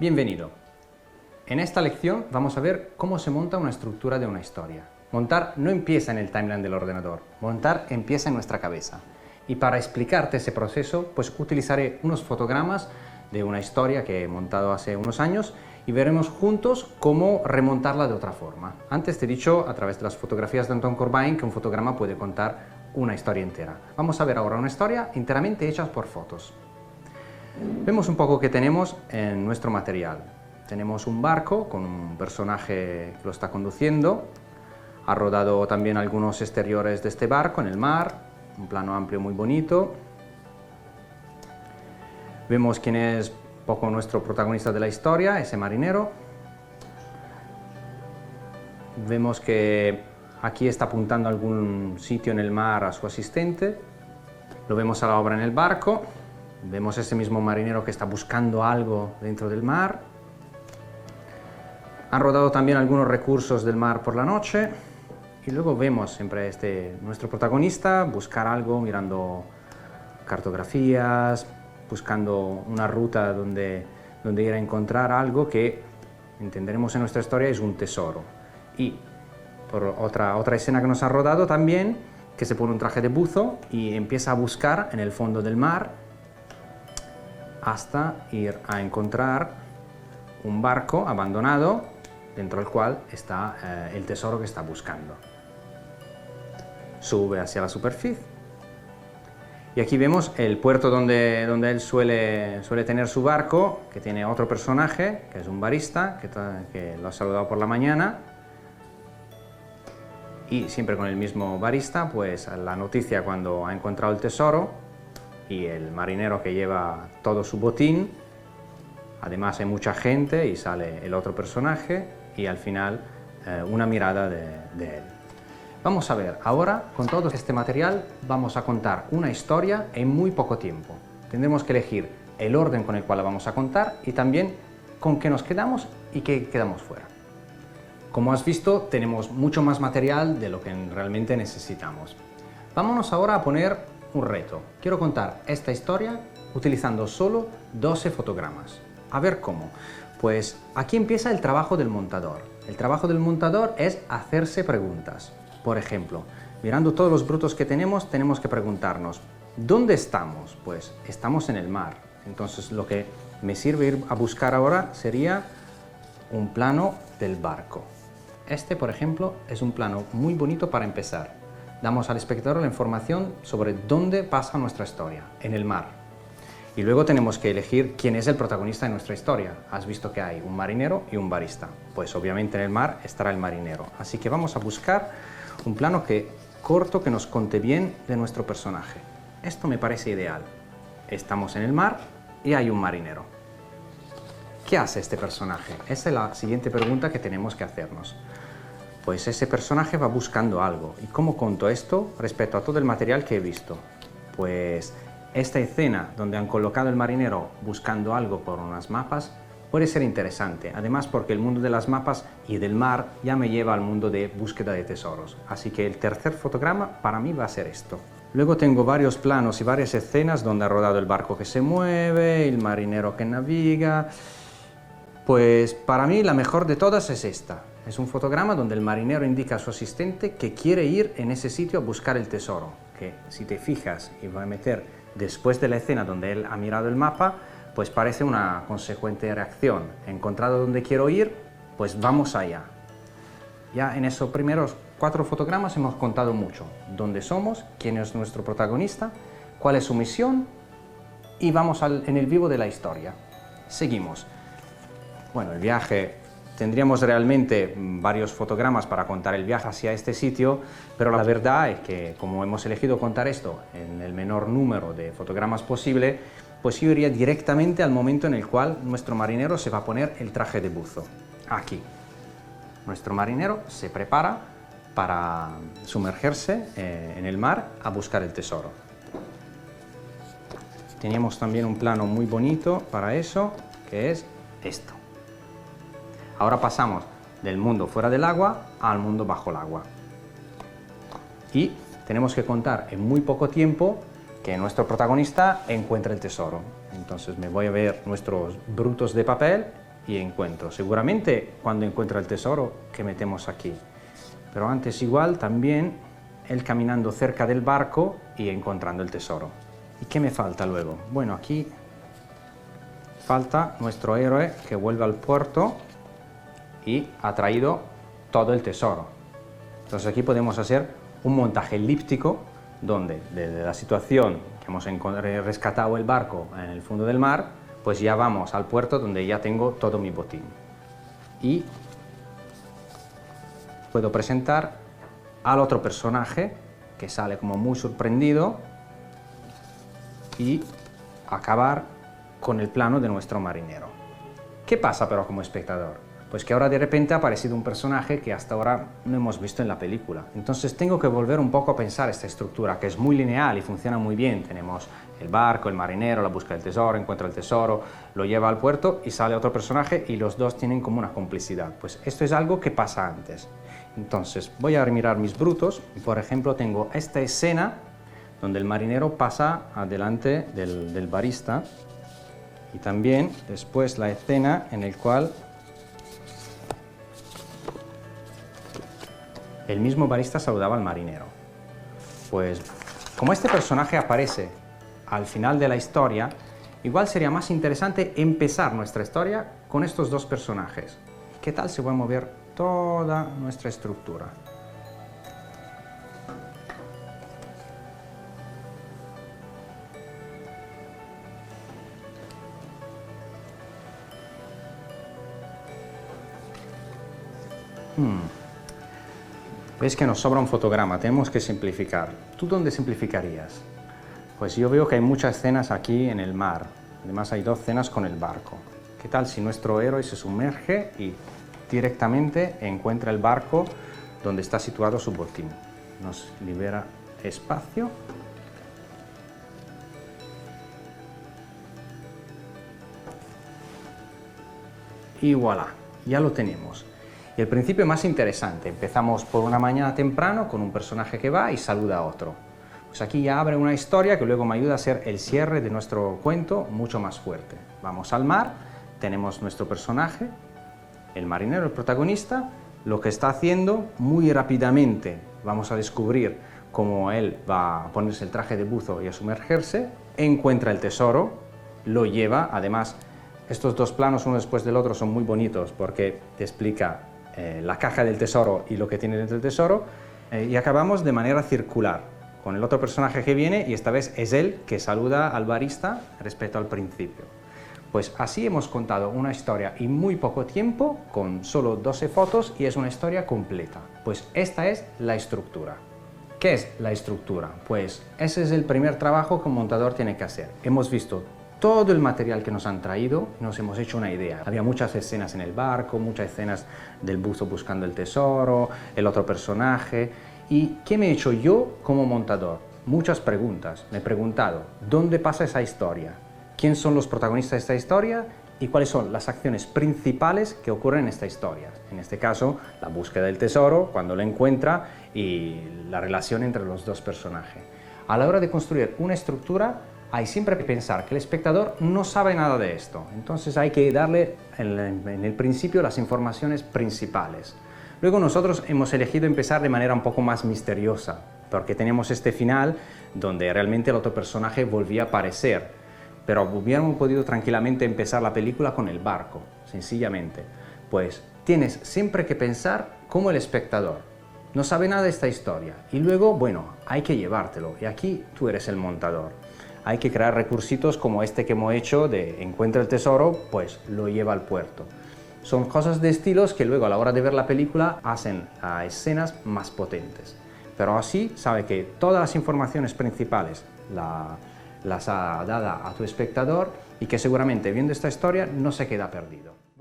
Bienvenido. En esta lección vamos a ver cómo se monta una estructura de una historia. Montar no empieza en el timeline del ordenador, montar empieza en nuestra cabeza. Y para explicarte ese proceso, pues utilizaré unos fotogramas de una historia que he montado hace unos años y veremos juntos cómo remontarla de otra forma. Antes te he dicho, a través de las fotografías de Anton Corbijn, que un fotograma puede contar una historia entera. Vamos a ver ahora una historia enteramente hecha por fotos. Vemos un poco qué tenemos en nuestro material. Tenemos un barco con un personaje que lo está conduciendo. Ha rodado también algunos exteriores de este barco en el mar, un plano amplio muy bonito. Vemos quién es un poco nuestro protagonista de la historia, ese marinero. Vemos que aquí está apuntando a algún sitio en el mar a su asistente. Lo vemos a la obra en el barco. Vemos ese mismo marinero que está buscando algo dentro del mar. Han rodado también algunos recursos del mar por la noche. Y luego vemos siempre nuestro protagonista buscar algo, mirando cartografías, buscando una ruta donde ir a encontrar algo que entenderemos en nuestra historia es un tesoro. Y por otra escena que nos ha rodado también, que se pone un traje de buzo y empieza a buscar en el fondo del mar hasta ir a encontrar un barco abandonado dentro del cual está el tesoro que está buscando. Sube hacia la superficie y aquí vemos el puerto donde él suele tener su barco, que tiene otro personaje, que es un barista, que lo ha saludado por la mañana. Y siempre con el mismo barista, pues la noticia cuando ha encontrado el tesoro y el marinero que lleva todo su botín. Además hay mucha gente y sale el otro personaje y al final una mirada de él. Vamos a ver, ahora con todo este material vamos a contar una historia en muy poco tiempo. Tendremos que elegir el orden con el cual la vamos a contar y también con qué nos quedamos y qué quedamos fuera. Como has visto, tenemos mucho más material de lo que realmente necesitamos. Vámonos ahora a poner un reto. Quiero contar esta historia utilizando solo 12 fotogramas. A ver cómo. Pues aquí empieza el trabajo del montador. El trabajo del montador es hacerse preguntas. Por ejemplo, mirando todos los brutos que tenemos que preguntarnos, ¿dónde estamos? Pues estamos en el mar. Entonces lo que me sirve ir a buscar ahora sería un plano del barco. Este, por ejemplo, es un plano muy bonito para empezar. Damos al espectador la información sobre dónde pasa nuestra historia, en el mar. Y luego tenemos que elegir quién es el protagonista de nuestra historia. Has visto que hay un marinero y un barista. Pues obviamente en el mar estará el marinero. Así que vamos a buscar un plano corto que nos conte bien de nuestro personaje. Esto me parece ideal. Estamos en el mar y hay un marinero. ¿Qué hace este personaje? Esa es la siguiente pregunta que tenemos que hacernos. Pues ese personaje va buscando algo. ¿Y cómo conto esto respecto a todo el material que he visto? Pues esta escena donde han colocado el marinero buscando algo por unas mapas puede ser interesante. Además porque el mundo de las mapas y del mar ya me lleva al mundo de búsqueda de tesoros. Así que el tercer fotograma para mí va a ser esto. Luego tengo varios planos y varias escenas donde ha rodado el barco que se mueve, el marinero que naviga. Pues para mí la mejor de todas es esta. Es un fotograma donde el marinero indica a su asistente que quiere ir en ese sitio a buscar el tesoro, que si te fijas y voy a meter después de la escena donde él ha mirado el mapa, pues parece una consecuente reacción. He encontrado dónde quiero ir, pues vamos allá. Ya en esos primeros 4 fotogramas hemos contado mucho. Dónde somos, quién es nuestro protagonista, cuál es su misión y vamos en el vivo de la historia. Seguimos. Bueno, el viaje... Tendríamos realmente varios fotogramas para contar el viaje hacia este sitio, pero la verdad es que como hemos elegido contar esto en el menor número de fotogramas posible, pues yo iría directamente al momento en el cual nuestro marinero se va a poner el traje de buzo. Aquí. Nuestro marinero se prepara para sumergirse en el mar a buscar el tesoro. Teníamos también un plano muy bonito para eso, que es esto. Ahora pasamos del mundo fuera del agua al mundo bajo el agua. Y tenemos que contar en muy poco tiempo que nuestro protagonista encuentra el tesoro. Entonces me voy a ver nuestros brutos de papel y encuentro. Seguramente cuando encuentra el tesoro que metemos aquí. Pero antes igual también él caminando cerca del barco y encontrando el tesoro. ¿Y qué me falta luego? Bueno, aquí falta nuestro héroe que vuelve al puerto y ha traído todo el tesoro. Entonces aquí podemos hacer un montaje elíptico donde desde la situación que hemos rescatado el barco en el fondo del mar, pues ya vamos al puerto donde ya tengo todo mi botín. Y puedo presentar al otro personaje que sale como muy sorprendido y acabar con el plano de nuestro marinero. ¿Qué pasa pero como espectador? Pues que ahora de repente ha aparecido un personaje que hasta ahora no hemos visto en la película. Entonces tengo que volver un poco a pensar esta estructura, que es muy lineal y funciona muy bien. Tenemos el barco, el marinero, la búsqueda del tesoro, encuentra el tesoro, lo lleva al puerto y sale otro personaje y los dos tienen como una complicidad. Pues esto es algo que pasa antes. Entonces voy a mirar mis brutos y por ejemplo tengo esta escena donde el marinero pasa adelante del barista y también después la escena en la cual el mismo barista saludaba al marinero. Pues como este personaje aparece al final de la historia, igual sería más interesante empezar nuestra historia con estos dos personajes. ¿Qué tal si voy a mover toda nuestra estructura? Ves que nos sobra un fotograma, tenemos que simplificar. ¿Tú dónde simplificarías? Pues yo veo que hay muchas escenas aquí en el mar. Además hay dos escenas con el barco. ¿Qué tal si nuestro héroe se sumerge y directamente encuentra el barco donde está situado su botín? Nos libera espacio. Y voilà, ya lo tenemos. Y el principio más interesante, empezamos por una mañana temprano con un personaje que va y saluda a otro. Pues aquí ya abre una historia que luego me ayuda a hacer el cierre de nuestro cuento mucho más fuerte. Vamos al mar, tenemos nuestro personaje, el marinero, el protagonista, lo que está haciendo muy rápidamente. Vamos a descubrir cómo él va a ponerse el traje de buzo y a sumergerse, encuentra el tesoro, lo lleva, además estos dos planos uno después del otro son muy bonitos porque te explica la caja del tesoro y lo que tiene dentro del tesoro, y acabamos de manera circular, con el otro personaje que viene y esta vez es él que saluda al barista respecto al principio. Pues así hemos contado una historia en muy poco tiempo, con solo 12 fotos y es una historia completa. Pues esta es la estructura. ¿Qué es la estructura? Pues ese es el primer trabajo que un montador tiene que hacer. Hemos visto todo el material que nos han traído, nos hemos hecho una idea. Había muchas escenas en el barco, muchas escenas del buzo buscando el tesoro, el otro personaje. ¿Y qué me he hecho yo como montador? Muchas preguntas. Me he preguntado, ¿dónde pasa esa historia? ¿Quién son los protagonistas de esta historia? ¿Y cuáles son las acciones principales que ocurren en esta historia? En este caso, la búsqueda del tesoro, cuando lo encuentra, y la relación entre los dos personajes. A la hora de construir una estructura, hay siempre que pensar que el espectador no sabe nada de esto, entonces hay que darle en el principio las informaciones principales. Luego nosotros hemos elegido empezar de manera un poco más misteriosa, porque teníamos este final donde realmente el otro personaje volvía a aparecer, pero hubiéramos podido tranquilamente empezar la película con el barco, sencillamente. Pues tienes siempre que pensar como el espectador. No sabe nada de esta historia y luego, bueno, hay que llevártelo y aquí tú eres el montador. Hay que crear recursitos como este que hemos hecho de encuentra el tesoro, pues lo lleva al puerto. Son cosas de estilos que luego a la hora de ver la película hacen a escenas más potentes. Pero así sabe que todas las informaciones principales las ha dado a tu espectador y que seguramente viendo esta historia no se queda perdido.